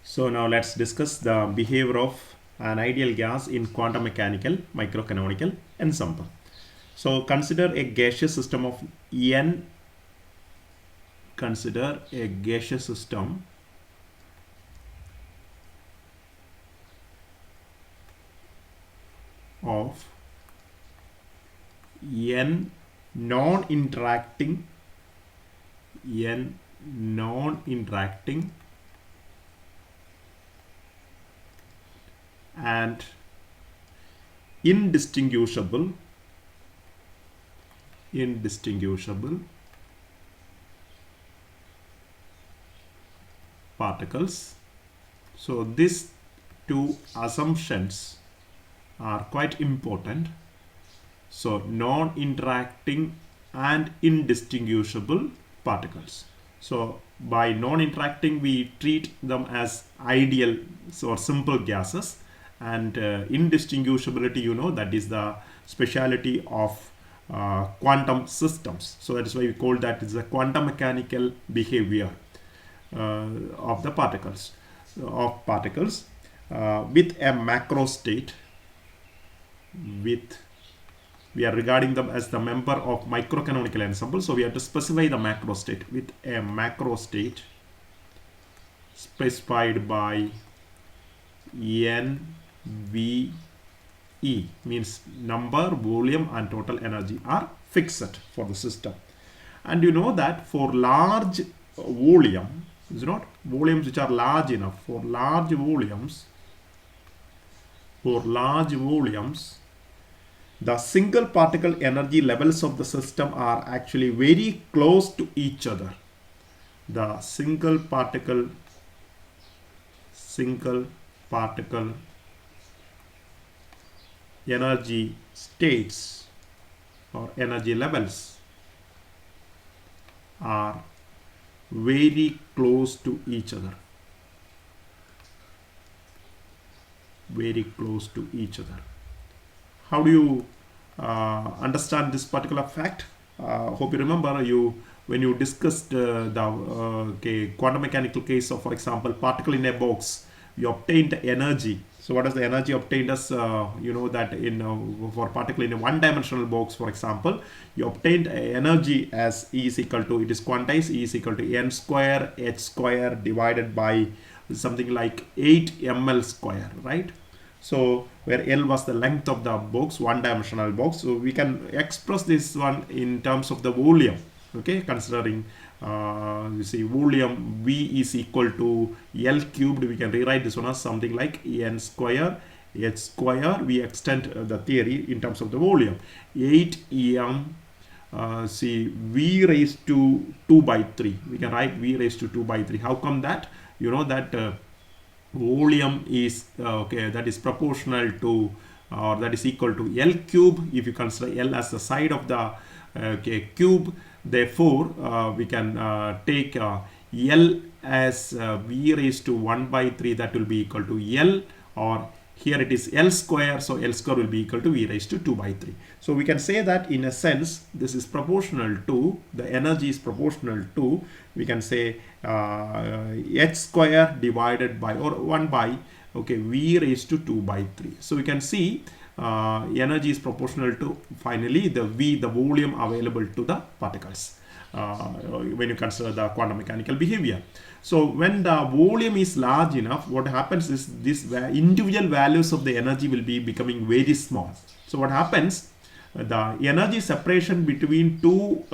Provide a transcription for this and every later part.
So now let's discuss the behavior of an ideal gas in quantum mechanical microcanonical ensemble. So consider a gaseous system of n. Consider a gaseous system of n non-interacting and indistinguishable particles. So these two assumptions are quite important. So non-interacting and indistinguishable particles. So by non-interacting we treat them as ideal or simple gases, and indistinguishability, that is the speciality of quantum systems. So that is why we call that is a quantum mechanical behavior of the particles with a macro state. We are regarding them as the member of microcanonical ensemble, so we have to specify the macro state with a macro state specified by NVE, means number, volume and total energy are fixed for the system. And you know that for large volume, is not volumes which are large enough, for large volumes, the single particle energy levels of the system are actually very close to each other. The single particle energy states or energy levels are very close to each other. How do you understand this particular fact? Hope you remember when you discussed the quantum mechanical case of, for example, particle in a box, you obtained energy. So what is the energy obtained as that in for particle in a one-dimensional box, for example, you obtained energy as E is equal to, it is quantized, E is equal to n square h square divided by something like 8 ml square, right? So where L was the length of the box, one-dimensional box. So we can express this one in terms of the volume. Okay, considering you see volume V is equal to L cubed, we can rewrite this one as something like n square h square. We extend the theory in terms of the volume. 8 m V raised to 2 by 3. We can write V raised to 2 by 3. How come that? You know that volume is that is proportional to or that is equal to L cube if you consider L as the side of the cube. Therefore we can take L as V raised to 1 by 3, that will be equal to L, or here it is L square, so L square will be equal to V raised to 2 by 3. So we can say that in a sense this is proportional to, the energy is proportional to, we can say h square divided by or 1 by V raised to 2 by 3. So we can see energy is proportional to finally the volume available to the particles when you consider the quantum mechanical behavior. So when the volume is large enough, what happens is these individual values of the energy will be becoming very small. So what happens, the energy separation between two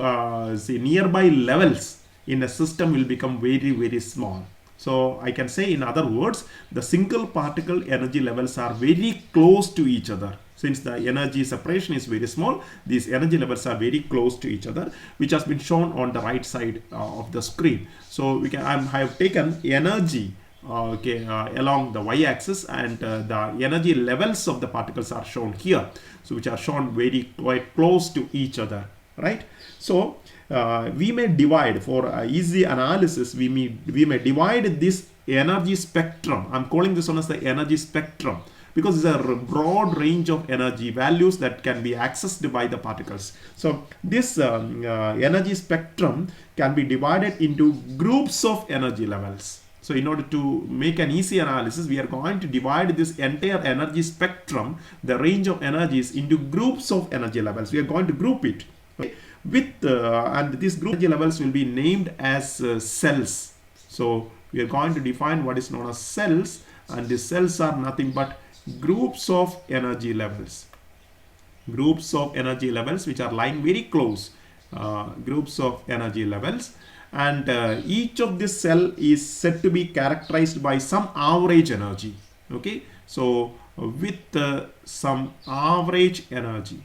nearby levels in a system will become very small. So I can say, in other words, the single particle energy levels are very close to each other. Since the energy separation is very small, these energy levels are very close to each other, which has been shown on the right side of the screen. So I have taken energy along the y-axis, and the energy levels of the particles are shown here, so which are shown quite close to each other, right? So we may divide, for easy analysis, we may divide this energy spectrum. I'm calling this one as the energy spectrum because it's a broad range of energy values that can be accessed by the particles. So this energy spectrum can be divided into groups of energy levels. So in order to make an easy analysis, we are going to divide this entire energy spectrum, the range of energies, into groups of energy levels. We are going to group it, okay, with and these group energy levels will be named as cells. So we are going to define what is known as cells, and the cells are nothing but groups of energy levels. Groups of energy levels which are lying very close. Groups of energy levels. And each of this cell is said to be characterized by some average energy. Okay, so with some average energy,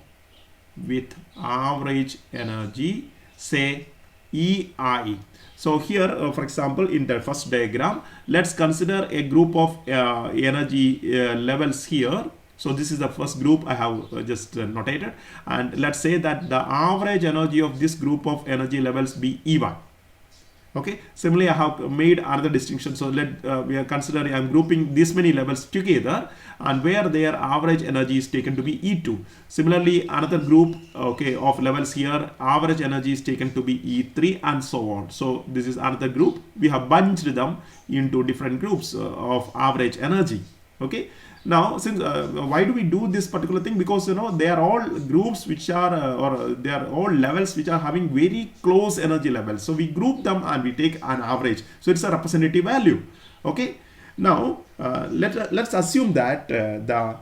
say EI. So here, for example, in the first diagram, let's consider a group of energy levels here. So this is the first group I have just notated, and let's say that the average energy of this group of energy levels be E1. Okay, similarly I have made another distinction. So we are considering, I'm grouping this many levels together, and where their average energy is taken to be E2. Similarly, another group, okay, of levels here, average energy is taken to be E3, and so on. So this is another group. We have bunched them into different groups of average energy. Okay, now since why do we do this particular thing? Because they are all groups which are or they are all levels which are having very close energy levels. So we group them and we take an average. So it's a representative value. Okay, now let's assume that the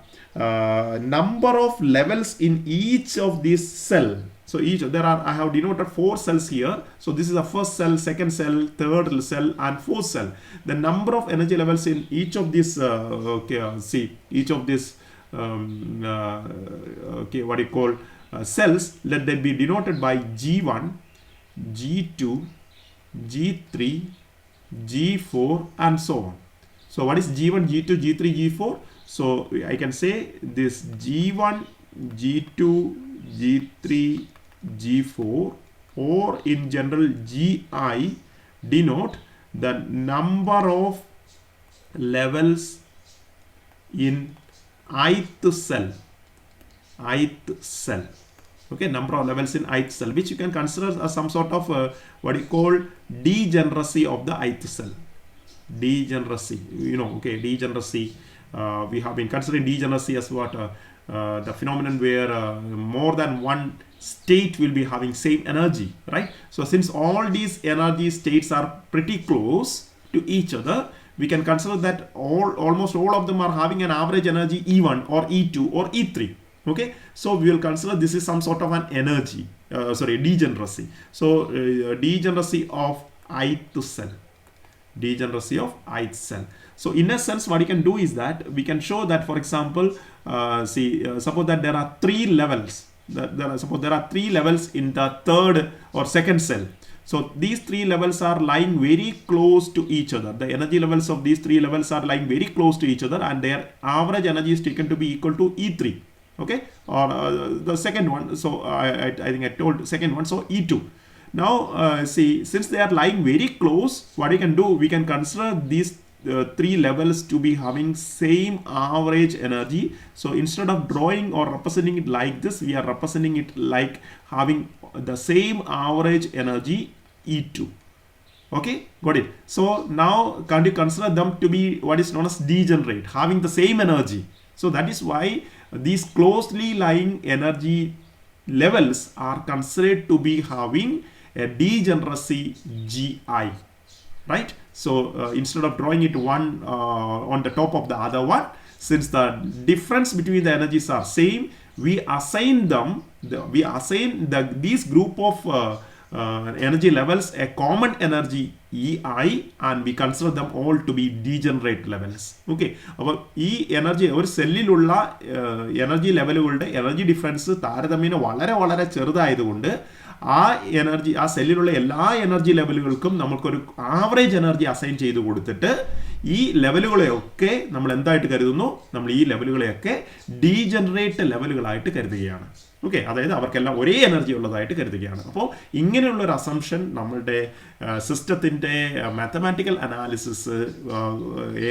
number of levels in each of these cells. So I have denoted 4 cells here. So this is the first cell, second cell, third cell, and fourth cell. The number of energy levels in each of these, each of these, cells, let them be denoted by G1, G2, G3, G4, and so on. So what is G1, G2, G3, G4? So I can say this G1, G2, G3, G4, or in general GI, denote the number of levels in ith cell. Okay, number of levels in ith cell, which you can consider as some sort of what you call degeneracy of the ith cell. Degeneracy, degeneracy. We have been considering degeneracy as what the phenomenon where more than one state will be having same energy, right? So since all these energy states are pretty close to each other, we can consider that almost all of them are having an average energy E1 or E2 or E3. Okay, so we will consider this is some sort of an energy, degeneracy. So degeneracy of ith cell. Degeneracy of ith cell. So in a sense, what you can do is that we can show that, for example, suppose that there are 3 levels. Suppose there are 3 levels in the third or second cell. So these 3 levels are lying very close to each other. The energy levels of these 3 levels are lying very close to each other, and their average energy is taken to be equal to E3. Okay, or the second one. So I think I told second one. So E2. Now since they are lying very close, what you can do, we can consider these 3 levels to be having same average energy. So instead of drawing or representing it like this, we are representing it like having the same average energy E2. Okay, got it. So now can you consider them to be what is known as degenerate, having the same energy. So that is why these closely lying energy levels are considered to be having a degeneracy GI, right? So instead of drawing it one on the top of the other one, since the difference between the energies are same, we assign them, these group of energy levels a common energy EI, and we consider them all to be degenerate levels. Okay, our energy or cellular energy level energy difference താരതമ്യേന വളരെ ചെറുതായതുകൊണ്ട് ആ energy, ആ സെല്ലിലുള്ള എല്ലാ energy ലെവലുകൾക്കും നമുക്കൊരു average energy assign ചെയ്ത് കൊടുത്തിട്ട് ഈ ലെവലുകളെയൊക്കെ നമ്മൾ എന്തായിട്ട് കരുതുന്നു, നമ്മൾ ഈ ലെവലുകളെയൊക്കെ ഡീജനറേറ്റ് ലെവലുകളായിട്ട് കരുതുകയാണ്. ഓക്കെ, അതായത് അവർക്കെല്ലാം ഒരേ എനർജി ഉള്ളതായിട്ട് കരുതുകയാണ്. അപ്പോൾ ഇങ്ങനെയുള്ളൊരു അസംഷൻ നമ്മളുടെ സിസ്റ്റത്തിൻ്റെ മാത്തമാറ്റിക്കൽ അനാലിസിസ്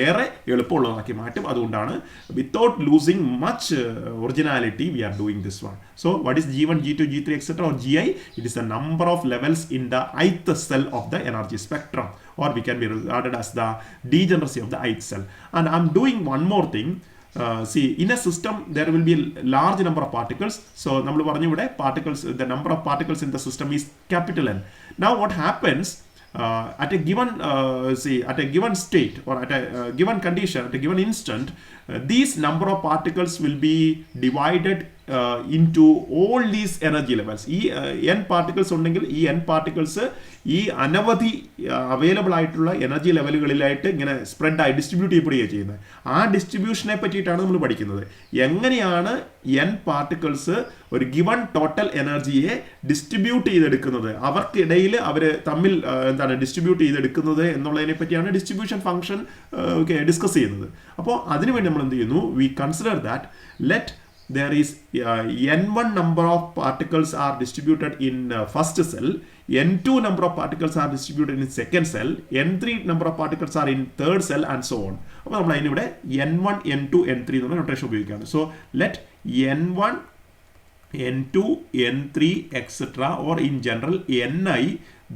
ഏറെ എളുപ്പമുള്ളതാക്കി മാറ്റും. അതുകൊണ്ടാണ് without losing much originality we are doing this one. So what is G1, G2, G3 etc. or GI? It is the number of levels in the ith cell of the energy spectrum, or we can be regarded as the degeneracy of the ith cell. And I'm doing one more thing. See, in a system there will be a large number of particles. So nammal paranju ivide particles, the number of particles in the system is capital N. Now what happens at a given at a given state, or at a given condition, at a given instant, these number of particles will be divided into all these energy levels. ഈ n particles ഉണ്ടെങ്കിൽ ഈ n particles ഈ അനവധി available ആയിട്ടുള്ള energy ലെവലുകളിലായിട്ട് ഇങ്ങനെ spread ആയി distribute ചെയ്യപ്പെടുകയാണ് ചെയ്യുന്നത്. ആ ഡിസ്ട്രിബ്യൂഷനെ പറ്റിയിട്ടാണ് നമ്മൾ പഠിക്കുന്നത്. എങ്ങനെയാണ് n പാർട്ടിക്കിൾസ് ഒരു ഗിവൺ ടോട്ടൽ എനർജിയെ ഡിസ്ട്രിബ്യൂട്ട് ചെയ്തെടുക്കുന്നത്, അവർക്കിടയിൽ അവർ തമ്മിൽ എന്താണ് ഡിസ്ട്രിബ്യൂട്ട് ചെയ്തെടുക്കുന്നത് എന്നുള്ളതിനെ പറ്റിയാണ് ഡിസ്ട്രിബ്യൂഷൻ ഫംഗ്ഷൻ ഡിസ്കസ് ചെയ്യുന്നത്. അപ്പോൾ അതിനുവേണ്ടി നമ്മൾ എന്ത് ചെയ്യുന്നു, we consider that let there is n1 number of particles are distributed in first cell, n2 number of particles are distributed in second cell, n3 number of particles are in third cell, and so on. അപ്പോൾ നമ്മൾ അതിനിവിടെ n1, n2, n3 എന്നുള്ള notation ഉപയോഗിക്കുകയാണ്. So let n1, n2, n3 etc. or in general ni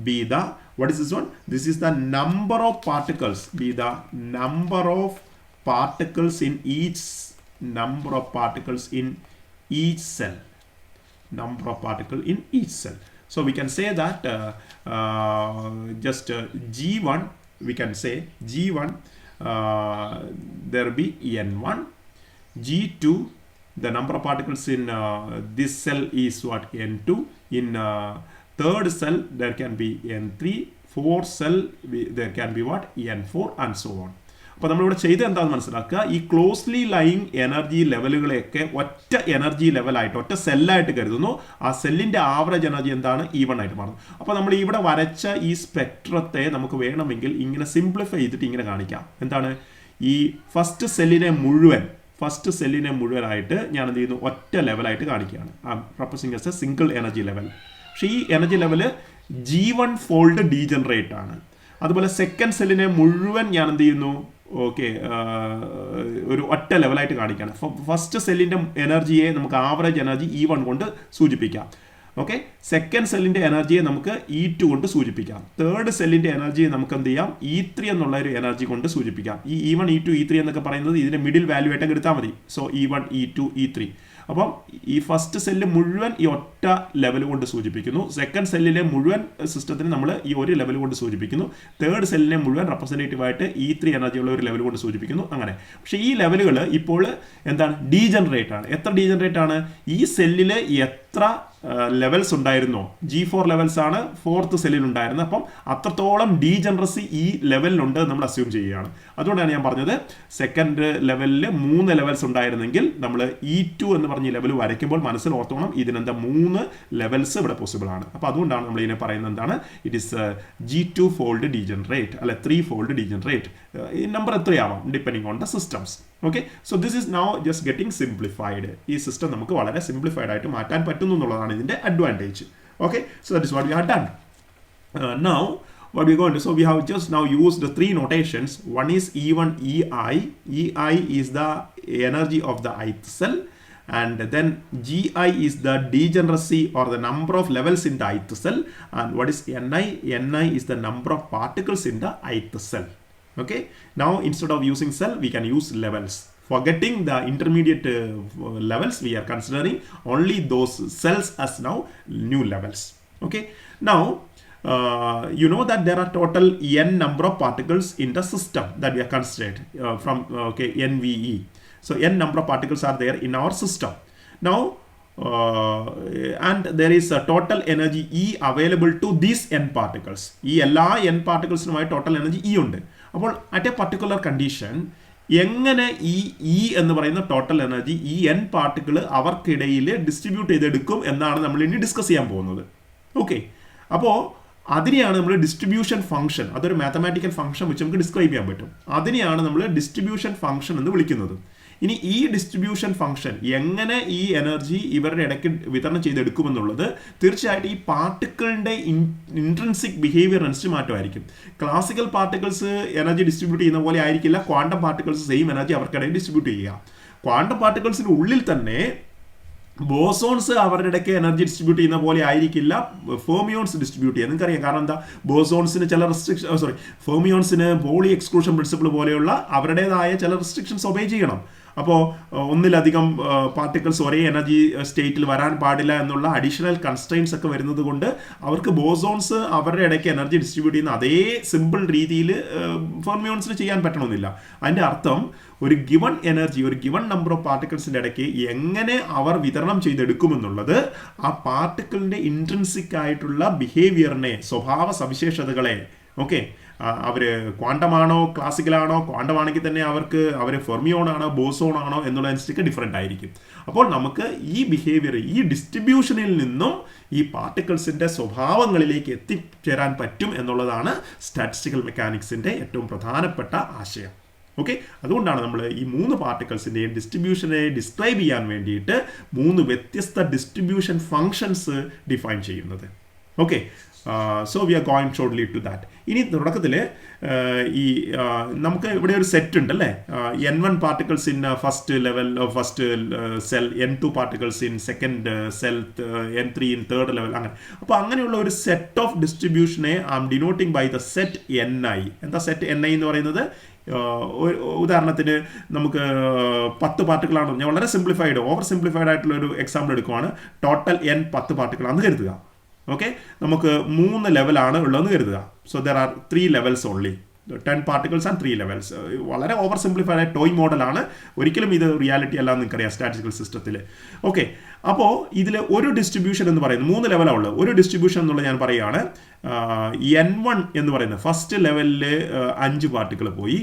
be the, what is this one? This is the number of particles, be the number of particles in each number of particles in each cell, number of particles in each cell. So we can say that just G1, we can say G1 there will be n1, G2 the number of particles in this cell is what, n2, in third cell there can be n3, fourth cell there can be what, n4, and so on. അപ്പോൾ നമ്മളിവിടെ ചെയ്ത് എന്താണെന്ന് മനസ്സിലാക്കുക, ഈ closely lying energy ലെവലുകളെയൊക്കെ ഒറ്റ energy ലെവലായിട്ട്, ഒറ്റ സെല്ലായിട്ട് കരുതുന്നു. ആ സെല്ലിൻ്റെ ആവറേജ് എനർജി എന്താണ്, E1 ആയിട്ട് മാറുന്നു. അപ്പോൾ നമ്മൾ ഇവിടെ വരച്ച ഈ സ്പെക്ട്രത്തെ നമുക്ക് വേണമെങ്കിൽ ഇങ്ങനെ സിംപ്ലിഫൈ ചെയ്തിട്ട് ഇങ്ങനെ കാണിക്കാം. എന്താണ്, ഈ ഫസ്റ്റ് സെല്ലിനെ മുഴുവനായിട്ട് ഞാൻ എന്ത് ചെയ്യുന്നു, ഒറ്റ ലെവലായിട്ട് കാണിക്കുകയാണ്. Representing as A single energy level. പക്ഷേ ഈ energy level G1 fold degenerate ആണ്. അതുപോലെ സെക്കൻഡ് സെല്ലിനെ മുഴുവൻ ഞാൻ എന്ത് ചെയ്യുന്നു, ഓക്കെ, ഒരു ഒറ്റ ലെവലായിട്ട് കാണിക്കുകയാണ്. ഫസ്റ്റ് സെല്ലിൻ്റെ എനർജിയെ നമുക്ക് ആവറേജ് എനർജി E1 കൊണ്ട് സൂചിപ്പിക്കാം. ഓക്കെ, സെക്കൻഡ് സെല്ലിൻ്റെ എനർജിയെ നമുക്ക് E2 കൊണ്ട് സൂചിപ്പിക്കാം. തേർഡ് സെല്ലിൻ്റെ എനർജിയെ നമുക്ക് എന്ത് ചെയ്യാം, E3 എന്നുള്ള ഒരു എനർജി കൊണ്ട് സൂചിപ്പിക്കാം. ഈ E1, E2, E3 എന്നൊക്കെ പറയുന്നത് ഇതിൻ്റെ മിഡിൽ വാല്യൂ ആയിട്ട് എടുത്താൽ മതി. So E1, E2, E3. അപ്പം ഈ ഫസ്റ്റ് സെല്ല് മുഴുവൻ ഈ ഒറ്റ ലെവൽ കൊണ്ട് സൂചിപ്പിക്കുന്നു. സെക്കൻഡ് സെല്ലിലെ മുഴുവൻ സിസ്റ്റത്തിന് നമ്മൾ ഈ ഒരു ലെവൽ കൊണ്ട് സൂചിപ്പിക്കുന്നു. തേർഡ് സെല്ലിനെ മുഴുവൻ റെപ്രസെൻറ്റേറ്റീവായിട്ട് E3 എനർജിയുള്ള ഒരു ലെവൽ കൊണ്ട് സൂചിപ്പിക്കുന്നു. അങ്ങനെ. പക്ഷേ ഈ ലെവലുകൾ ഇപ്പോൾ എന്താണ്, ഡീജനറേറ്റ് ആണ്. എത്ര ഡീജനറേറ്റ് ആണ്, ഈ സെല്ലിൽ എത്ര ലെവൽസ് ഉണ്ടായിരുന്നോ, G4 ലെവൽസ് ആണ് ഫോർത്ത് സെല്ലിൽ ഉണ്ടായിരുന്നത്. അപ്പം അത്രത്തോളം ഡീജനറസി ഈ ലെവലിലുണ്ട് നമ്മൾ അസ്യൂം ചെയ്യുകയാണ്. അതുകൊണ്ടാണ് ഞാൻ പറഞ്ഞത് സെക്കൻഡ് ലെവലിൽ 3 ലെവൽസ് ഉണ്ടായിരുന്നെങ്കിൽ നമ്മൾ E2 എന്ന് പറഞ്ഞ ലെവൽ വരയ്ക്കുമ്പോൾ മനസ്സിൽ ഓർത്തോണം ഇതിനെന്താ 3 ലെവൽസ് ഇവിടെ പോസിബിൾ ആണ്. അപ്പോൾ അതുകൊണ്ടാണ് നമ്മൾ ഇതിനെ പറയുന്നത് എന്താണ്, it is G2 fold degenerate, അല്ലെ 3 ഫോൾഡ് ഡീജനറേറ്റ്. ഈ നമ്പർ എത്രയാവാം depending on the systems. Okay, so this is now just getting simplified. ഈ സിസ്റ്റം നമുക്ക് വളരെ സിംപ്ലിഫൈഡ് ആയിട്ട് മാറ്റാൻ പറ്റുന്നു എന്നുള്ളതാണ് ഇതിൻ്റെ advantage. Okay, so that is what we have done. Now what we're going to, so we have just now used the 3 notations. One is E1 EI. EI is the energy of the ith cell, and then GI is the degeneracy or the number of levels in the ith cell, and what is Ni? Ni is the number of particles in the ith cell. Okay, now instead of using cell we can use levels. Forgetting the intermediate levels, we are considering only those cells as now new levels. Okay, now you know that there are total n number of particles in the system that we are considered from NVE. So n number of particles are there in our system. Now and there is a total energy E available to these n particles. ഈ എല്ലാ n particlesനുമായി total energy E ഉണ്ട്. അപ്പോൾ at a particular condition എങ്ങനെ ഈ എന്ന് പറയുന്ന total energy ഈ n particle അവർക്കിടയിൽ ഡിസ്ട്രിബ്യൂട്ട് ചെയ്തെടുക്കും എന്നാണ് നമ്മൾ ഇനി ഡിസ്കസ് ചെയ്യാൻ പോകുന്നത്. ഓക്കെ, അപ്പോൾ അതിനെയാണ് നമ്മൾ ഡിസ്ട്രിബ്യൂഷൻ ഫംഗ്ഷൻ, അതൊരു മാത്തമാറ്റിക്കൽ ഫംഗ്ഷൻ വെച്ച് നമുക്ക് ഡിസ്ക്രൈബ് ചെയ്യാൻ പറ്റും. അതിനെയാണ് നമ്മൾ ഡിസ്ട്രിബ്യൂഷൻ ഫംഗ്ഷൻ എന്ന് വിളിക്കുന്നത്. ഇനി ഈ ഡിസ്ട്രിബ്യൂഷൻ ഫംഗ്ഷൻ എങ്ങനെ ഈ എനർജി ഇവരുടെ ഇടയ്ക്ക് വിതരണം ചെയ്തെടുക്കുമെന്നുള്ളത് തീർച്ചയായിട്ടും ഈ പാർട്ടിക്കിളിൻ്റെ ഇൻട്രൻസിക് ബിഹേവിയർ അനുസരിച്ച് മാറ്റമായിരിക്കും. ക്ലാസിക്കൽ പാർട്ടിക്കിൾസ് എനർജി ഡിസ്ട്രിബ്യൂട്ട് ചെയ്യുന്ന പോലെ ആയിരിക്കില്ല ക്വാണ്ടം പാർട്ടിക്കിൾസ് സെയിം എനർജി അവർക്കിടയിൽ ഡിസ്ട്രിബ്യൂട്ട് ചെയ്യുക. ക്വാണ്ടം പാർട്ടിക്കിൾസിന് ഉള്ളിൽ തന്നെ ബോസോൺസ് അവരുടെ ഇടയ്ക്ക് എനർജി ഡിസ്ട്രിബ്യൂട്ട് ചെയ്യുന്ന പോലെ ആയിരിക്കില്ല ഫെർമിയോൺസ് ഡിസ്ട്രിബ്യൂട്ട് ചെയ്യുക. നിങ്ങൾക്കറിയാം, കാരണം എന്താ, ബോസോൺസിന് ചില റെസ്ട്രിക്ഷൻ ഫെർമിയോൺസിന് പോളി എക്സ്ക്ലൂഷൻ പ്രിൻസിപ്പിൾ പോലെയുള്ള അവരുടേതായ ചില റെസ്ട്രിക്ഷൻസ് ഒബേ ചെയ്യണം. അപ്പോൾ ഒന്നിലധികം പാർട്ടിക്കിൾസ് ഒരേ എനർജി സ്റ്റേറ്റിൽ വരാൻ പാടില്ല എന്നുള്ള അഡീഷണൽ കൺസ്ട്രെയിൻസ് ഒക്കെ വരുന്നത് കൊണ്ട് അവർക്ക് ബോസോൺസ് അവരുടെ ഇടയ്ക്ക് എനർജി ഡിസ്ട്രിബ്യൂട്ട് ചെയ്യുന്ന അതേ സിമ്പിൾ രീതിയിൽ ഫെർമിയോൺസിന് ചെയ്യാൻ പറ്റണമെന്നില്ല. അതിൻ്റെ അർത്ഥം ഒരു ഗിവൺ എനർജി, ഒരു ഗിവൺ നമ്പർ ഓഫ് പാർട്ടിക്കിൾസിൻ്റെ ഇടയ്ക്ക് എങ്ങനെ അവർ വിതരണം ചെയ്തെടുക്കുമെന്നുള്ളത് ആ പാർട്ടിക്കിളിൻ്റെ ഇൻട്രിൻസിക് ആയിട്ടുള്ള ബിഹേവിയറിനെ, സ്വഭാവ സവിശേഷതകളെ, ഓക്കെ, അവർ ക്വാണ്ടമാണോ ക്ലാസിക്കലാണോ, ക്വാണ്ടമാണെങ്കിൽ തന്നെ അവർ ഫെർമിയോൺ ആണോ ബോസോൺ ആണോ എന്നുള്ളതനുസരിച്ച് ഡിഫറെൻ്റ് ആയിരിക്കും. അപ്പോൾ നമുക്ക് ഈ ബിഹേവിയർ, ഈ ഡിസ്ട്രിബ്യൂഷനിൽ നിന്നും ഈ പാർട്ടിക്കിൾസിൻ്റെ സ്വഭാവങ്ങളിലേക്ക് എത്തിച്ചേരാൻ പറ്റും എന്നുള്ളതാണ് സ്റ്റാറ്റിസ്റ്റിക്കൽ മെക്കാനിക്സിൻ്റെ ഏറ്റവും പ്രധാനപ്പെട്ട ആശയം. ഓക്കെ, അതുകൊണ്ടാണ് നമ്മൾ ഈ 3 പാർട്ടിക്കിൾസിൻ്റെയും ഡിസ്ട്രിബ്യൂഷനെ ഡിസ്ക്രൈബ് ചെയ്യാൻ വേണ്ടിയിട്ട് 3 വ്യത്യസ്ത ഡിസ്ട്രിബ്യൂഷൻ ഫങ്ഷൻസ് ഡിഫൈൻ ചെയ്യുന്നത്. Okay, so we are going shortly to that. ഇനി തുടക്കത്തിൽ ഈ നമുക്ക് ഇവിടെ ഒരു സെറ്റ് ഉണ്ട് അല്ലേ, N1 particles in first level, first cell, N2 particles in second cell, N3 in third level, അങ്ങനെ. അപ്പോൾ അങ്ങനെയുള്ള ഒരു സെറ്റ് ഓഫ് ഡിസ്ട്രിബ്യൂഷനെ I am denoting by the set Ni. എന്താ സെറ്റ് Ni എന്ന് പറയുന്നത്? ഉദാഹരണത്തിന് നമുക്ക് 10 പാർട്ടിക്കിളാണ്, ഞാൻ വളരെ സിംപ്ലിഫൈഡ്, ഓവർ സിംപ്ലിഫൈഡ് ആയിട്ടുള്ള ഒരു എക്സാമ്പിൾ എടുക്കുവാണ്. ടോട്ടൽ N 10 പാർട്ടിക്കിളാണെന്ന് കരുതുക. ഓക്കെ, നമുക്ക് 3 ലെവലാണ് ഉള്ളതെന്ന് കരുതുക. So there are 3 levels only, 10 particles and 3 levels. വളരെ ഓവർ സിംപ്ലിഫൈഡ് ആയ ടോയ് മോഡലാണ്, ഒരിക്കലും ഇത് റിയാലിറ്റി അല്ല എന്ന് നിങ്ങൾക്കറിയാം സ്റ്റാറ്റിസ്റ്റിക്കൽ സിസ്റ്റത്തിൽ. ഓക്കെ, അപ്പോൾ ഇതിൽ ഒരു ഡിസ്ട്രിബ്യൂഷൻ എന്ന് പറയുന്നത് 3 ലെവലാണ് ഉള്ളത്. ഒരു ഡിസ്ട്രിബ്യൂഷൻ എന്നുള്ളത് ഞാൻ പറയുകയാണ്, N1 എന്ന് പറയുന്നത് ഫസ്റ്റ് ലെവലിൽ 5 പാർട്ടിക്കിൾ പോയി,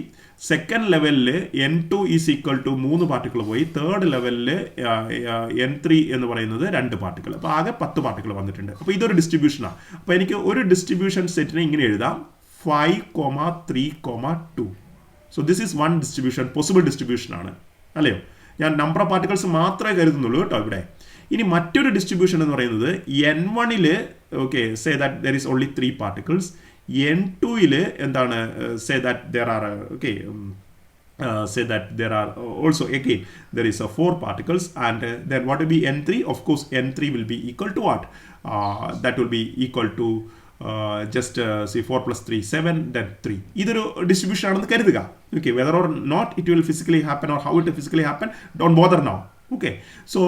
സെക്കൻഡ് ലെവലിൽ N2 is equal to 3 particle പോയി, തേർഡ് ലെവലിൽ N3 എന്ന് പറയുന്നത് 2 പാർട്ടിക്കിൾ. അപ്പോൾ ആകെ 10 പാർട്ടിക്കിൾ വന്നിട്ടുണ്ട്. അപ്പോൾ ഇതൊരു ഡിസ്ട്രിബ്യൂഷനാണ്. അപ്പോൾ എനിക്ക് ഒരു ഡിസ്ട്രിബ്യൂഷൻ സെറ്റിനെ ഇങ്ങനെ എഴുതാം, 5, 3, 2. So this is one distribution, possible distribution ആണ്, അല്ലയോ? ഞാൻ നമ്പർ ഓഫ് പാർട്ടിക്കിൾസ് മാത്രമേ കരുതുന്നുള്ളൂ കേട്ടോ ഇവിടെ. ഇനി മറ്റൊരു ഡിസ്ട്രിബ്യൂഷൻ എന്ന് പറയുന്നത് N1ൽ, okay, say that there is only 3 particles. N2ൽ എന്താണ്, say that there are, okay, say that there are also again there is a 4 particles, and then what will be N3? Of course N3 will be equal to what? That will be equal to just say 4 plus 3 7, then 3. ഇതൊരു distribution ആണെന്ന് കരുതുക. Okay, whether or not it will physically happen or how it physically happen, don't bother now. Okay, so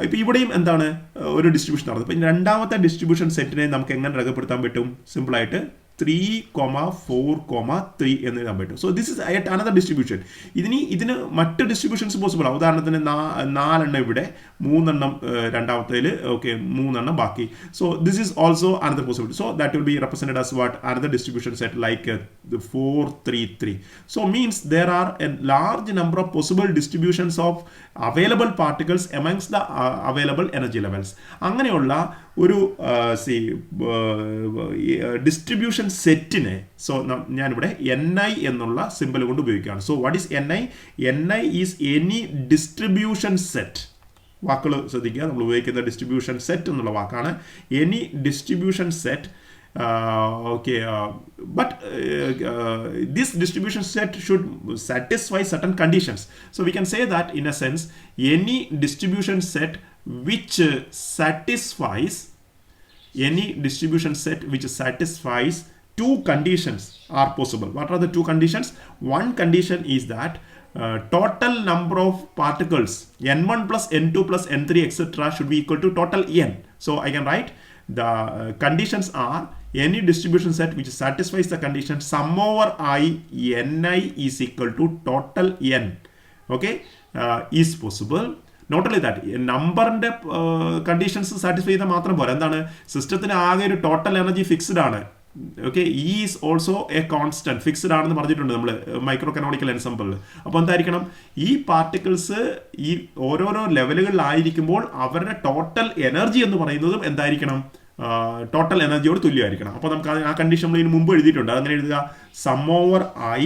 ഇപ്പോൾ ഇവിടെയും എന്താണ് ഒരു distribution നടന്നത്. ഇപ്പോൾ രണ്ടാമത്തെ ഡിസ്ട്രിബ്യൂഷൻ സെറ്റിനെ നമുക്ക് എങ്ങനെ രേഖപ്പെടുത്താൻ പറ്റും? സിമ്പിളായിട്ട് 3, 4, 3 എന്ന് എഴുതാൻ പറ്റും. So this is another distribution. ഇതിന് മറ്റ് ഡിസ്ട്രിബ്യൂഷൻസ് പോസിബിൾ ആണ്. ഉദാഹരണത്തിന് 4 ഇവിടെ, 3 രണ്ടാമത്തേൽ, ഓക്കെ, 3 ബാക്കി. So this is also another possibility. So that will be represented as what? Another distribution set like 4, 3, 3. So means there are a large number of possible distributions of available particles amongst the available energy levels. അങ്ങനെയുള്ള ഒരു distribution സെറ്റിനെ, so ഞാനിവിടെ Ni എന്നുള്ള simple കൊണ്ട് ഉപയോഗിക്കുകയാണ്. So what is Ni? Ni is any distribution set. വാക്കുകൾ ശ്രദ്ധിക്കുക, നമ്മൾ ഉപയോഗിക്കുന്ന ഡിസ്ട്രിബ്യൂഷൻ സെറ്റ് എന്നുള്ള വാക്കാണ്. Any distribution set. Okay, but this distribution set should satisfy certain conditions. So we can say that in a sense any distribution set which satisfies two conditions are possible. What are the two conditions? One condition is that total number of particles N1 plus N2 plus N3 etc. should be equal to total N. So I can write the conditions are any distribution set which satisfies the condition sum over I Ni is equal to total N. Okay, is possible. Not only that, നമ്പറിൻ്റെ conditions satisfy ചെയ്താൽ മാത്രം പോരാ. എന്താണ്, സിസ്റ്റത്തിന് ആകെ ഒരു total energy fixed ആണ്. Okay, is also A constant, fixed ആണെന്ന് പറഞ്ഞിട്ടുണ്ട് നമ്മൾ മൈക്രോ കനോണിക്കൽ എൻസംബിളിൽ. അപ്പോൾ എന്തായിരിക്കണം, ഈ പാർട്ടിക്കിൾസ് ഈ ഓരോരോ ലെവലുകളിലായിരിക്കുമ്പോൾ അവരുടെ ടോട്ടൽ എനർജി എന്ന് പറയുന്നതും എന്തായിരിക്കണം, ടോട്ടൽ എനർജിയോട് തുല്യമായിരിക്കണം. അപ്പോൾ നമുക്ക് ആ കണ്ടീഷൻ നമ്മൾ ഇതിന് മുമ്പ് എഴുതിയിട്ടുണ്ട്. അതങ്ങനെ എഴുതുക, sum over I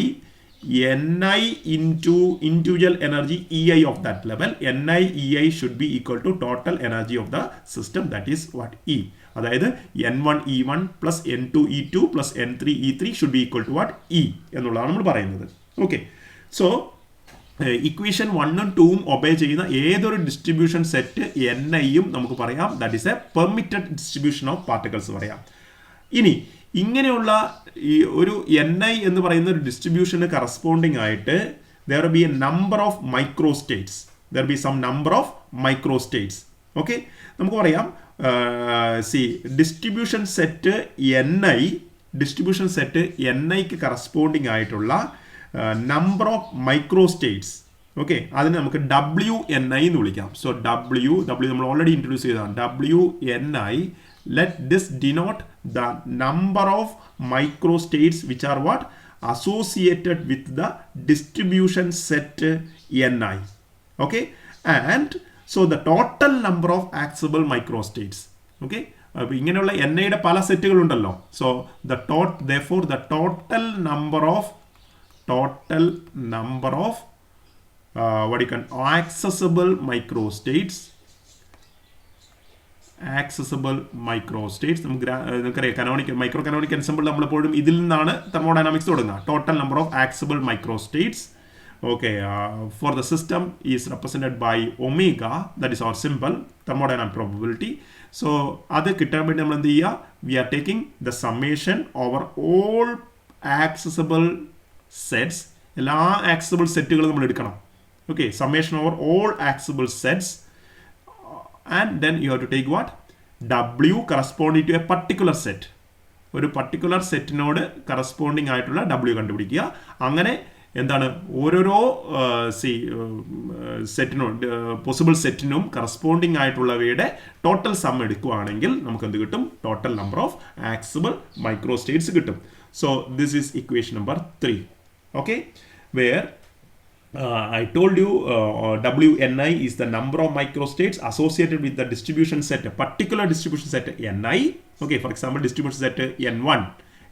Ni into individual energy EI of that level. Ni EI should be equal to total energy of the system, that is what E. അതായത് N1 E1 plus N2 E2 plus N3 E3 should be equal to what E എന്നുള്ളതാണ് നമ്മൾ പറയുന്നത്. Okay, so equation 1ഉം 2ഉം obey ചെയ്യുന്ന ഏതൊരു distribution set Niയും നമുക്ക് പറയാം that is A permitted distribution of particles പറയാം. ഇനി ഇങ്ങനെയുള്ള ഈ ഒരു Ni എന്ന് പറയുന്ന ഒരു ഡിസ്ട്രിബ്യൂഷന് കറസ്പോണ്ടിങ് ആയിട്ട് there will be a number of microstates. There will be some number of microstates. Okay, നമുക്ക് പറയാം ഡിസ്ട്രിബ്യൂഷൻ സെറ്റ് Niക്ക് കറസ്പോണ്ടിങ് ആയിട്ടുള്ള നമ്പർ ഓഫ് മൈക്രോസ്റ്റേറ്റ്സ്. ഓക്കെ, അതിന് നമുക്ക് WNI എന്ന് വിളിക്കാം. സോ W നമ്മൾ ഓൾറെഡി ഇൻട്രൊഡ്യൂസ് ചെയ്തതാണ്. WNI, let this denote the number of microstates which are what associated with the distribution set Ni. Okay, and so the total number of accessible microstates. Okay, ഇങ്ങനെയുള്ള Niയുടെ പല സെറ്റുകൾ ഉണ്ടല്ലോ. So therefore the total number of what you can accessible microstates നമുക്കറിയാം microcanonical ensemble നമ്മളെപ്പോഴും ഇതിൽ നിന്നാണ് thermodynamics തുടങ്ങുക. Total number of accessible microstates. Okay, for the system is represented by omega, that is our simple thermodynamic probability. So അത് കിട്ടാൻ വേണ്ടി നമ്മൾ എന്ത് ചെയ്യുക, we are taking the summation over all accessible sets. എല്ലാ ആക്സസിബിൾ സെറ്റുകളും നമ്മൾ എടുക്കണം. Okay, summation over all accessible sets. And then you have to take what? W corresponding to a particular set. ഒരു പർട്ടിക്കുലർ സെറ്റിനോട് കറസ്പോണ്ടിങ് ആയിട്ടുള്ള W കണ്ടുപിടിക്കുക. അങ്ങനെ എന്താണ് ഓരോരോ സെറ്റിനോട് പോസിബിൾ സെറ്റിനും കറസ്പോണ്ടിങ് ആയിട്ടുള്ളവയുടെ ടോട്ടൽ സം എടുക്കുകയാണെങ്കിൽ നമുക്ക് എന്ത് കിട്ടും? Total number of accessible microstates കിട്ടും. So this is equation number 3. Okay, where I told you WNI is the number of microstates associated with the distribution set, a particular distribution set Ni. Okay, for example, distribution set N1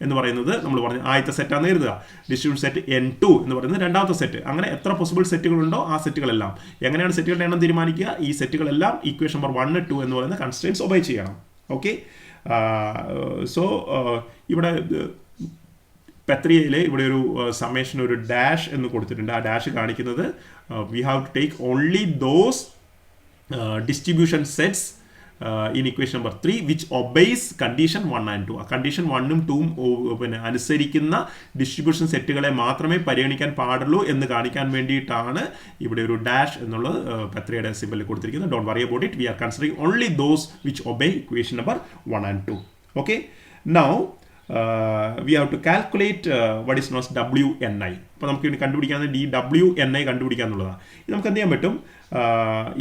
എന്ന് പറയുന്നത് നമ്മൾ പറഞ്ഞ ആദ്യത്തെ സെറ്റാണെന്ന് കരുതുക. Distribution set N2 എന്ന് പറയുന്നത് രണ്ടാമത്തെ set. അങ്ങനെ എത്ര പോസിബിൾ സെറ്റുകളുണ്ടോ ആ സെറ്റുകളെല്ലാം. എങ്ങനെയാണ് സെറ്റുകളുടെ എണ്ണം തീരുമാനിക്കുക? ഈ സെറ്റുകളെല്ലാം ഇക്വേഷൻ നമ്പർ 1, 2 എന്ന് പറയുന്ന കൺസ്ട്രെയിൻസ് ഒബേ ചെയ്യണം. ഓക്കെ, സോ ഇവിടെ പെത്രിയയിൽ ഇവിടെ ഒരു സമ്മേഷൻ ഒരു ഡാഷ് എന്ന് കൊടുത്തിട്ടുണ്ട്. ആ ഡാഷ് കാണിക്കുന്നത് we have to take only those distribution sets in equation number 3 which obeys condition 1 and 2. ആ കണ്ടീഷൻ 1ഉം 2ഉം പിന്നെ അനുസരിക്കുന്ന ഡിസ്ട്രിബ്യൂഷൻ സെറ്റുകളെ മാത്രമേ പരിഗണിക്കാൻ പാടുള്ളൂ എന്ന് കാണിക്കാൻ വേണ്ടിയിട്ടാണ് ഇവിടെ ഒരു ഡാഷ് എന്നുള്ളത് പെത്രിയയുടെ സിമ്പലിൽ കൊടുത്തിരിക്കുന്നത്. Don't worry about it, we are considering only those which obey equation number 1 and 2. Okay, now we have to calculate what is known as WNI. അപ്പോൾ നമുക്ക് ഇനി കണ്ടുപിടിക്കാവുന്ന ഈ WNI കണ്ടുപിടിക്കാന്നുള്ളതാണ്. ഇത് നമുക്ക് എന്ത് ചെയ്യാൻ പറ്റും?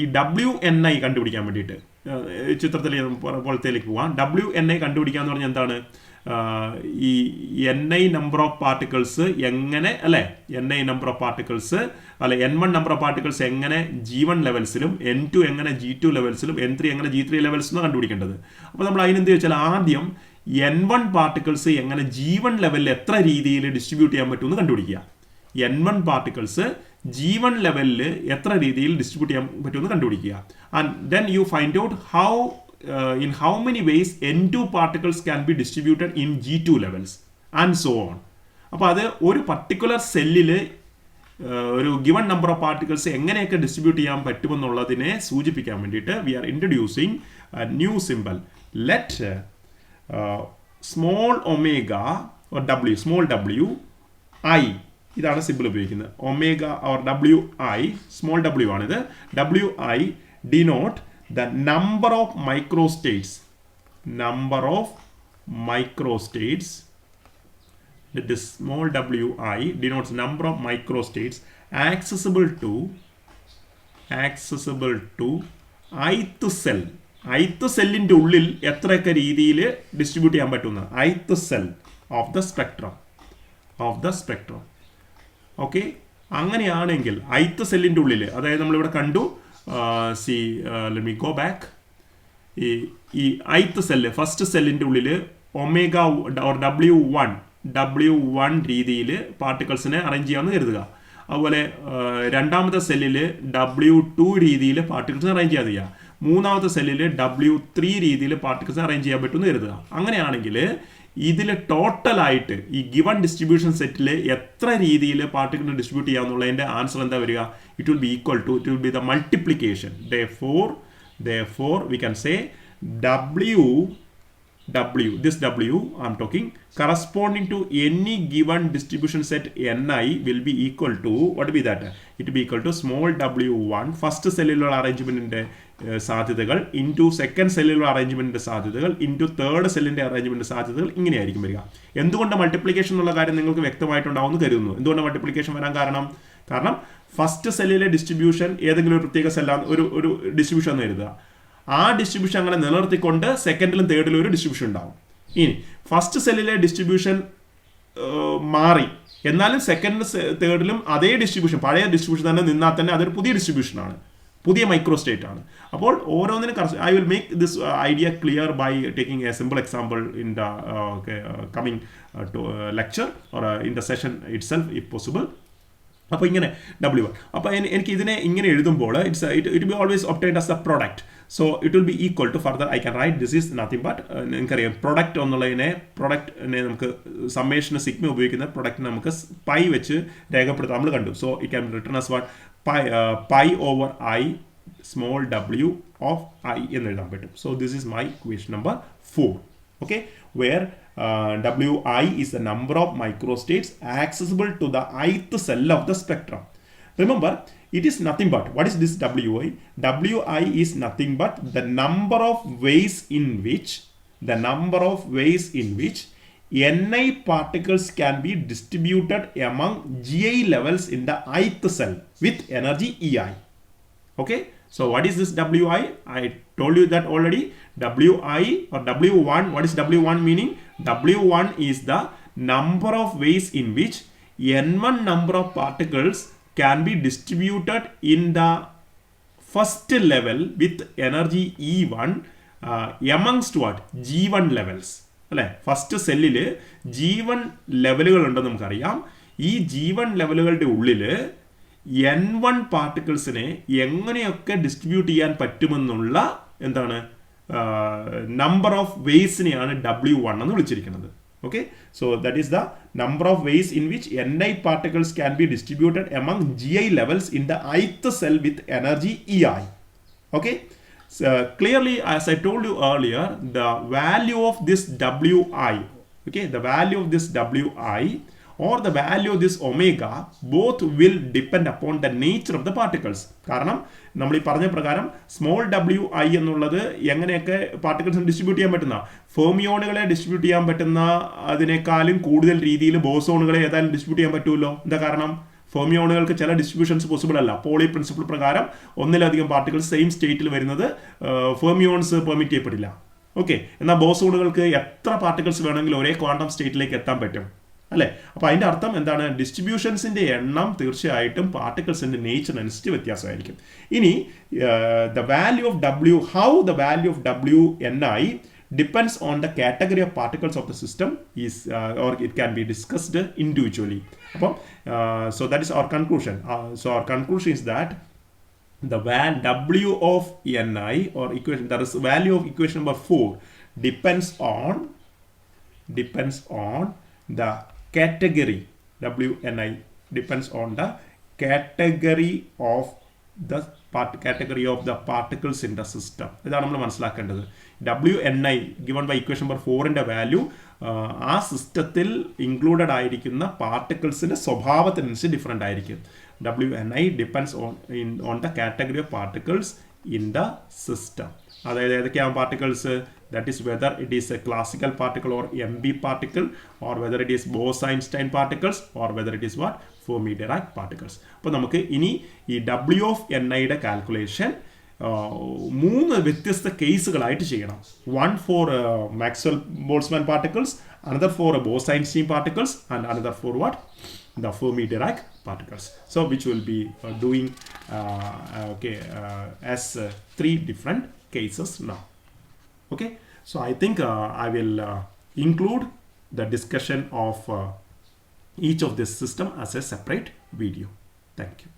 ഈ WNI കണ്ടുപിടിക്കാൻ വേണ്ടിയിട്ട് ചിത്രത്തിൽ പോലത്തേക്ക് പോവാം. WNI കണ്ടുപിടിക്കാന്ന് പറഞ്ഞാൽ എന്താണ്? ഈ Ni നമ്പർ ഓഫ് പാർട്ടിക്കിൾസ് എങ്ങനെ അല്ലേ, Ni നമ്പർ ഓഫ് പാർട്ടിക്കിൾസ് അല്ലെ N1 നമ്പർ ഓഫ് പാർട്ടിക്കിൾസ് എങ്ങനെ G1 ലെവൽസിലും N2 എങ്ങനെ G2 ലെവൽസിലും N3 എങ്ങനെ G3 ലെവൽസിലും കണ്ടുപിടിക്കേണ്ടത്. അപ്പോൾ നമ്മൾ അതിനെന്ത് വെച്ചാൽ ആദ്യം N1 പാർട്ടിക്കിൾസ് എങ്ങനെ G1 ലെവലിൽ എത്ര രീതിയിൽ ഡിസ്ട്രിബ്യൂട്ട് ചെയ്യാൻ പറ്റുമെന്ന് കണ്ടുപിടിക്കുക. N1 പാർട്ടിക്കിൾസ് G1 ലെവലിൽ എത്ര രീതിയിൽ ഡിസ്ട്രിബ്യൂട്ട് ചെയ്യാൻ പറ്റുമെന്ന് കണ്ടുപിടിക്കുക. And then you find out in how many ways N2 particles can be distributed in G2 levels and so on. അപ്പോൾ അത് ഒരു പർട്ടിക്കുലർ സെല്ലിൽ ഒരു ഗിവൺ നമ്പർ ഓഫ് പാർട്ടിക്കിൾസ് എങ്ങനെയൊക്കെ ഡിസ്ട്രിബ്യൂട്ട് ചെയ്യാൻ പറ്റുമെന്നുള്ളതിനെ സൂചിപ്പിക്കാൻ വേണ്ടിയിട്ട് we are introducing new symbol. Let small omega or W, small W I, ഇതാണ് സിമ്പിൾ ഉപയോഗിക്കുന്നത്. Omega or WI, small W ആണിത്. WI denote the number of microstates, that is small wi denotes number of microstates accessible to ith cell. ith സെല്ലിൻ്റെ ഉള്ളിൽ എത്രയൊക്കെ രീതിയിൽ distribute ചെയ്യാൻ പറ്റുന്ന ith cell of the spectrum. Okay, അങ്ങനെയാണെങ്കിൽ ith സെല്ലിൻ്റെ ഉള്ളിൽ, അതായത് നമ്മളിവിടെ കണ്ടു let me go back. ഈ ith സെല്ല്, ഫസ്റ്റ് സെല്ലിൻ്റെ ഉള്ളിൽ ഒമേഗ ഓർ W1 W1 രീതിയിൽ പാർട്ടിക്കിൾസിനെ അറേഞ്ച് ചെയ്യാമെന്ന് കരുതുക. അതുപോലെ രണ്ടാമത്തെ സെല്ലിൽ W2 രീതിയിൽ പാർട്ടിക്കിൾസിനെ അറേഞ്ച് ചെയ്യാതെ ചെയ്യുക. മൂന്നാമത്തെ സെല്ലിൽ W3 രീതിയിൽ പാർട്ടിക്കിൾസിനെ അറേഞ്ച് ചെയ്യാൻ പറ്റുമെന്ന് കരുതുക. അങ്ങനെയാണെങ്കിൽ ഇതിൽ ടോട്ടലായിട്ട് ഈ ഗിവൺ ഡിസ്ട്രിബ്യൂഷൻ സെറ്റിൽ എത്ര രീതിയിൽ പാർട്ടിക്കിൾ ഡിസ്ട്രിബ്യൂട്ട് ചെയ്യാമെന്നുള്ളതിൻ്റെ ആൻസർ എന്താ വരിക? It will be equal to, it will be the multiplication. Therefore we can say this W I'm talking corresponding to any given distribution set Ni will be equal to, what will be that? It will be equal to small w1 first cellular arrangement സാധ്യതകൾ into second cellular അറേഞ്ച്മെൻറ്റിൻ്റെ സാധ്യതകൾ into third സെല്ലിൻ്റെ arrangement സാധ്യതകൾ ഇങ്ങനെയായിരിക്കും വരിക. എന്തുകൊണ്ട് multiplication എന്നുള്ള കാര്യം നിങ്ങൾക്ക് വ്യക്തമായിട്ടുണ്ടാവുമെന്ന് കരുതുന്നു. എന്തുകൊണ്ട് മൾട്ടിപ്ലിക്കേഷൻ വരാൻ കാരണം ഫസ്റ്റ് സെല്ലിലെ ഡിസ്ട്രിബ്യൂഷൻ ഏതെങ്കിലും ഒരു പ്രത്യേക സെല്ലാണ് ഒരു ഡിസ്ട്രിബ്യൂഷൻ എന്ന് കരുതുക. ആ ഡിസ്ട്രിബ്യൂഷൻ അങ്ങനെ നിലനിർത്തിക്കൊണ്ട് സെക്കൻഡിലും തേർഡിലും ഒരു ഡിസ്ട്രിബ്യൂഷൻ ഉണ്ടാവും. ഇനി ഫസ്റ്റ് സെല്ലിലെ ഡിസ്ട്രിബ്യൂഷൻ മാറി, എന്നാലും സെക്കൻഡ് തേർഡിലും അതേ ഡിസ്ട്രിബ്യൂഷൻ, പഴയ ഡിസ്ട്രിബ്യൂഷൻ തന്നെ നിന്നാൽ തന്നെ അതൊരു പുതിയ ഡിസ്ട്രിബ്യൂഷനാണ്, പുതിയ മൈക്രോ സ്റ്റേറ്റ് ആണ്. അപ്പോൾ ഓരോന്നിനും I will make this idea clear by taking a simple example in the coming lecture or in the session itself if possible. അപ്പോൾ ഇങ്ങനെ W1, അപ്പോൾ എനിക്ക് ഇതിനെ ഇങ്ങനെ എഴുതുമ്പോൾ it be always obtained as the product. So it will be equal to, further I can write this is nothing but, നിങ്ങൾക്കറിയാം product പ്രൊഡക്റ്റിനെ നമുക്ക് സമ്മേഷന് സിഗ്മ ഉപയോഗിക്കുന്ന പ്രൊഡക്റ്റിനെ നമുക്ക് പൈ വെച്ച് രേഖപ്പെടുത്താം, നമ്മൾ കണ്ടു. So it can written as what pi over I small w of I എന്ന് എഴുതാൻ പറ്റും. So this is my equation number 4. Okay, where Wi is the number of microstates accessible to the ith cell of the spectrum. Remember, it is nothing but, what is this Wi? Wi is nothing but the number of ways in which Ni particles can be distributed among Gi levels in the ith cell with energy Ei. Okay, so what is this Wi? I told you that already. Wi or W1, what is W1 meaning? W1 is the number of ways in which N1 number of particles can be distributed in the first level with energy E1 amongst what? G1 levels. അല്ലേ, first സെല്ലിൽ G1 ലെവലുകൾ ഉണ്ടെന്ന് നമുക്കറിയാം. ഈ G1 ലെവലുകളുടെ ഉള്ളിൽ N1 പാർട്ടിക്കിൾസിനെ എങ്ങനെയൊക്കെ distribute ചെയ്യാൻ പറ്റുമെന്നുള്ള എന്താണ് നമ്പർ ഓഫ് വേസിനെയാണ് W1 എന്ന് വിളിച്ചിരിക്കുന്നത്. Okay, so that is the number of ways in which Ni particles can be distributed among Gi levels in the ith cell with energy Ei. Okay, so clearly, as I told you earlier, the value of this Wi, okay, the value of this Wi or the value of this omega both will depend upon the nature of the particles. കാരണം നമ്മൾ ഈ പറഞ്ഞ പ്രകാരം small Wi എന്നുള്ളത് എങ്ങനെയൊക്കെ particles distribute ചെയ്യാൻ പറ്റുന്ന, ഫെർമിയോണുകളെ distribute ചെയ്യാൻ പറ്റുന്ന അതിനേക്കാളും കൂടുതൽ രീതിയിൽ ബോസോണുകളെ ഏതായാലും ഡിസ്ട്രിബ്യൂട്ട് ചെയ്യാൻ പറ്റുമല്ലോ. എന്താ കാരണം? ഫെർമിയോണുകൾക്ക് ചില ഡിസ്ട്രിബ്യൂഷൻസ് പോസിബിൾ അല്ല. പോളി പ്രിൻസിപ്പിൾ പ്രകാരം ഒന്നിലധികം പാർട്ടിക്കിൾസ് സെയിം സ്റ്റേറ്റിൽ വരുന്നത് ഫെർമിയോൺസ് പെർമിറ്റ് ചെയ്യപ്പെടില്ല. ഓക്കെ, എന്നാൽ ബോസോണുകൾക്ക് എത്ര പാർട്ടിക്കിൾസ് വേണമെങ്കിലും ഒരേ ക്വാണ്ടം സ്റ്റേറ്റിലേക്ക് എത്താൻ പറ്റും, അല്ലേ? അപ്പോൾ അതിൻ്റെ അർത്ഥം എന്താണ്? ഡിസ്ട്രിബ്യൂഷൻസിൻ്റെ എണ്ണം തീർച്ചയായിട്ടും പാർട്ടിക്കിൾസിൻ്റെ നേച്ചർ അനുസരിച്ച് വ്യത്യാസമായിരിക്കും. ഇനി the value of W, how the value of Wi depends on the category of particles of the system is or it can be discussed individually. So that is our conclusion. So our conclusion is that the W of Ni or equation, that is value of equation number 4 depends on the category. Wi depends on the category of the particles in the system. ഇതാണ് നമ്മൾ മനസ്സിലാക്കേണ്ടത്. Wi given by equation number 4ന്റെ value ആ സിസ്റ്റത്തിൽ included ആയിരിക്കുന്ന പാർട്ടിക്കിൾസിന്റെ സ്വഭാവത്തിനനുസരിച്ച് different ആയിരിക്കും. Wi depends on the category of particles in the system. അതായത് ഏതൊക്കെയാണ് particles? That is whether it is a classical particle or MB particle, or whether it is Bose-Einstein particles, or whether it is what? Fermi-Dirac particles. അപ്പോൾ നമുക്ക് ഇനി ഈ W of Niയുടെ calculation 3 വ്യത്യസ്ത കേസുകളായിട്ട് ചെയ്യണം. One for Maxwell-Boltzmann particles, another for Bose-Einstein particles, and another for what? The Fermi-Dirac particles. So which will be doing as 3 different cases now. Okay, so I think I will include the discussion of each of this system as a separate video. Thank you.